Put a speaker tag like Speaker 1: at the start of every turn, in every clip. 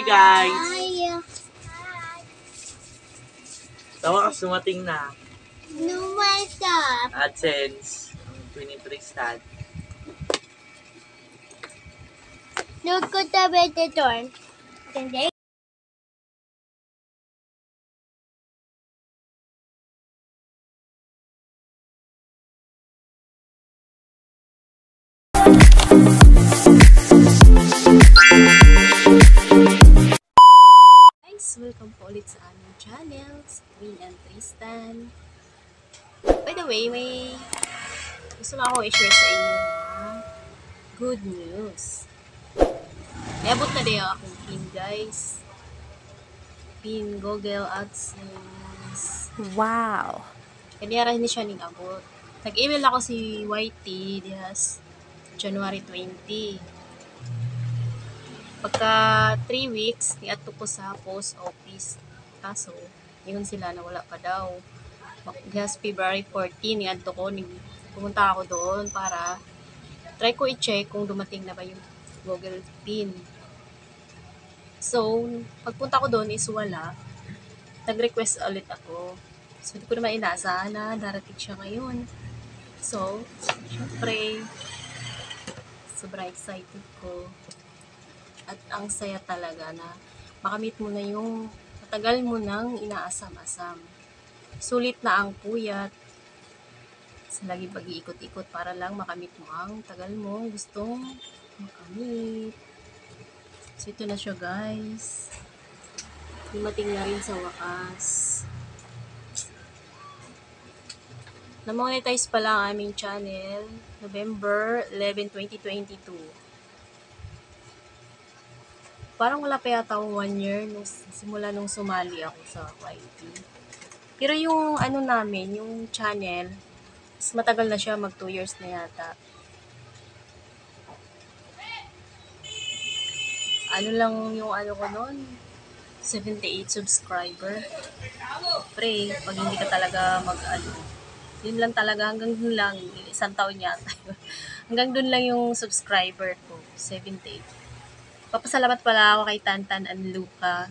Speaker 1: Hi guys!
Speaker 2: Hi!
Speaker 1: Tawa ka sumating na.
Speaker 2: No, what's up?
Speaker 1: AdSense. 23 stat.
Speaker 2: Look at the vegetable. Today.
Speaker 3: Guys, welcome po ulit sa aming channel, Queen and Tristan. By the way, may gusto na ako i-share sa inyo na good news. Naabot na din ang aking pin, guys. Pin Google AdSense.
Speaker 4: Wow!
Speaker 3: Kanyara hindi siya ning-abot. Nag-email ako si YT dihas January 20. Pagka 3 weeks, niadto ko sa post office. Kaso, yun sila na wala pa daw. Dihas February 14, niadto ko, pumunta ako doon para try ko i-check kung dumating na ba yung Google PIN. So, pagpunta ko doon is wala. Nag-request ulit ako. So, hindi ko naman inaasahan na darating siya ngayon. So, syempre, sobrang excited ko. At ang saya talaga na makamit mo na yung matagal mo nang inaasam-asam. Sulit na ang puyat sa lagi pag-iikot-ikot para lang makamit mo ang tagal mo gustong makamit. So ito na siya, guys. Dumating na rin sa wakas. Na-monetize pa lang ang aming channel November 11, 2022. Parang wala pa yata 1 year simula nung sumali ako sa YT. Pero yung ano namin, yung channel, mas matagal na siya, mag 2 years na yata. Ano lang yung ano ko noon, 78 subscriber. Pre, pag hindi ka talaga yun lang talaga, hanggang dun lang, isang taon yata. Hanggang dun lang yung subscriber ko, 78. Papasalamat pala ako kay Tantan and Luca.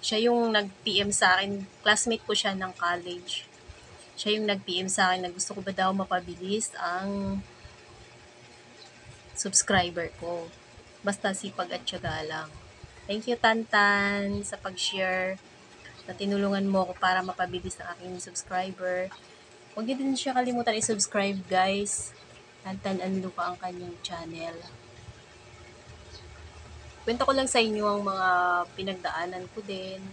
Speaker 3: Siya yung nag-PM sa akin. Classmate ko siya ng college. Siya yung nag-PM sa akin na gusto ko ba daw mapabilis ang subscriber ko. Basta sipag at tiyaga lang. Thank you, Tantan, sa pag-share na tinulungan mo ako para mapabilis ang aking subscriber. Huwag niyo din siya kalimutan i-subscribe, guys. Tantan and Luca ang kanyang channel. Kwento ko lang sa inyo ang mga pinagdaanan ko din.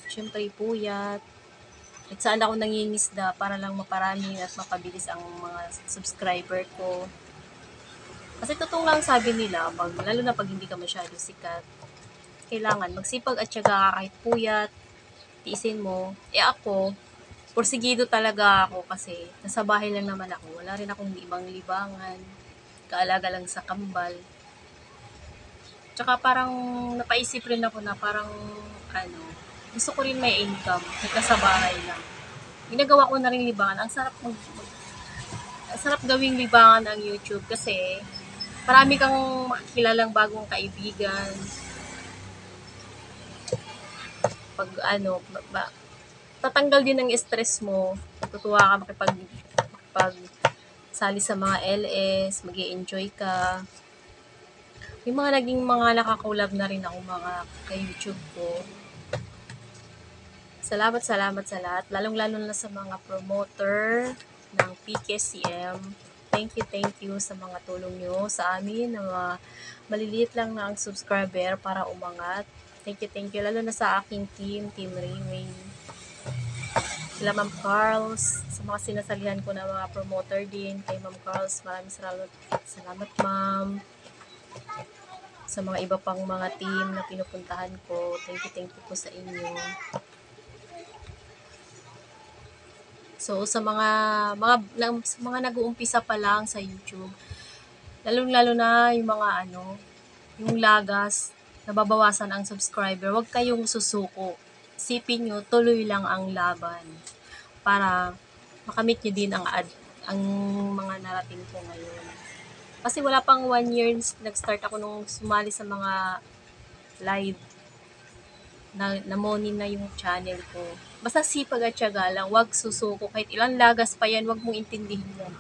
Speaker 3: Siyempre, puyat. At saan ako nangingisda para lang maparami at mapabilis ang mga subscriber ko. Kasi totoo lang sabi nila, lalo na pag hindi ka masyado sikat, kailangan magsipag at syaga ka kahit puyat, tiisin mo. Ako, porsigido talaga ako kasi nasa bahay lang naman ako. Wala rin akong ibang libangan. Kaalaga lang sa kambal. Tsaka parang napaisip rin ako na parang gusto ko rin may income kahit sa bahay lang. Ginagawa ko na rin libangan. Ang sarap gawing libangan ang YouTube kasi marami kang makikilalang bagong kaibigan. Pag tatanggal din ng stress mo. Tutuwa ka makipag sali sa mga LS, mag-i-enjoy ka. May mga naging mga nakakulab na rin ako mga ka-YouTube ko. Salamat sa lahat. Lalong-lalo na sa mga promoter ng PKCM. Thank you sa mga tulong nyo sa amin na mga maliliit lang na ang subscriber para umangat. Thank you. Lalo na sa aking Team Rayway. Sila Ma'am Carls, sa mga sinasalihan ko na mga promoter din. Kay Ma'am Carls, maraming salamat Ma'am. Sa mga iba pang mga team na pinupuntahan ko, thank you po sa inyo. So sa mga nag-uumpisa pa lang sa YouTube, lalo na yung mga yung lagas, nababawasan ang subscriber, huwag kayong susuko. Isipin nyo, tuloy lang ang laban para makamit nyo din ang mga narating ko ngayon. Kasi wala pang 1 year, nag-start ako nung sumali sa mga live. namonin na yung channel ko. Basta sipag at tiyaga lang, wag susuko. Kahit ilang lagas pa yan, wag mong intindihin yan.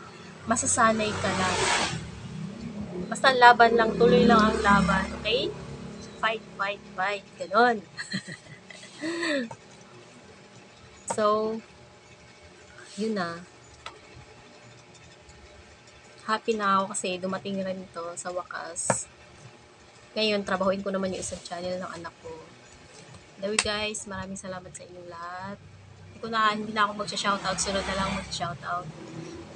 Speaker 3: Masasanay ka lang. Basta laban lang, tuloy lang ang laban, okay? Fight, fight, fight. Ganon. So, yun na. Happy na ako kasi dumating rin to sa wakas. Ngayon, trabahuin ko naman yung isang channel ng anak ko. Anyway guys, maraming salamat sa inyong lahat. Hindi na ako magsha-shoutout, sunod na lang magsha-shoutout.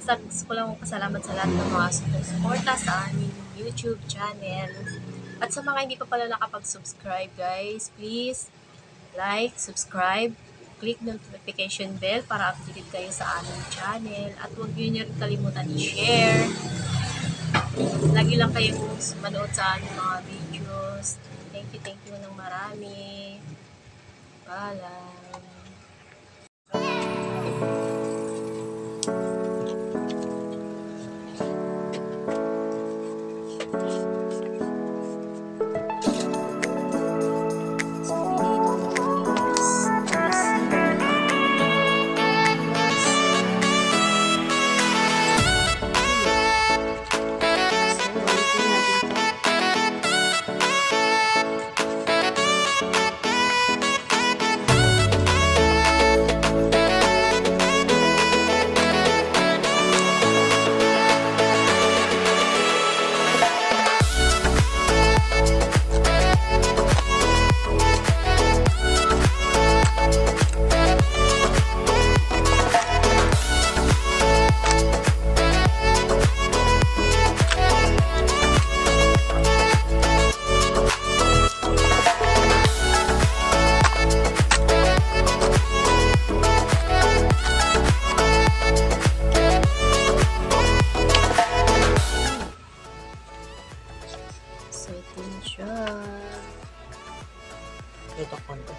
Speaker 3: Gusto ko lang pasalamat sa lahat ng mga suporta sa aming YouTube channel. At sa mga hindi pa pala nakapag-subscribe guys, please like, subscribe, click notification bell para updated kayo sa aming channel. At huwag nyo rin kalimutan i-share. Lagi lang kayong manood sa aming mga videos. Thank you ng marami. Paalam. So, ito na siya.
Speaker 1: Ito konti.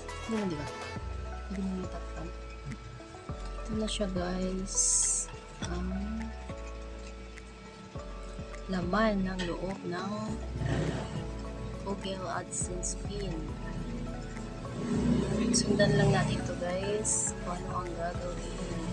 Speaker 3: Ito na, di ba? Hindi mo natapan. Ito na siya, guys. Ang laman ng loob ng Google AdSense pin. Sundan lang natin ito, guys. Kung ano ang gagawin.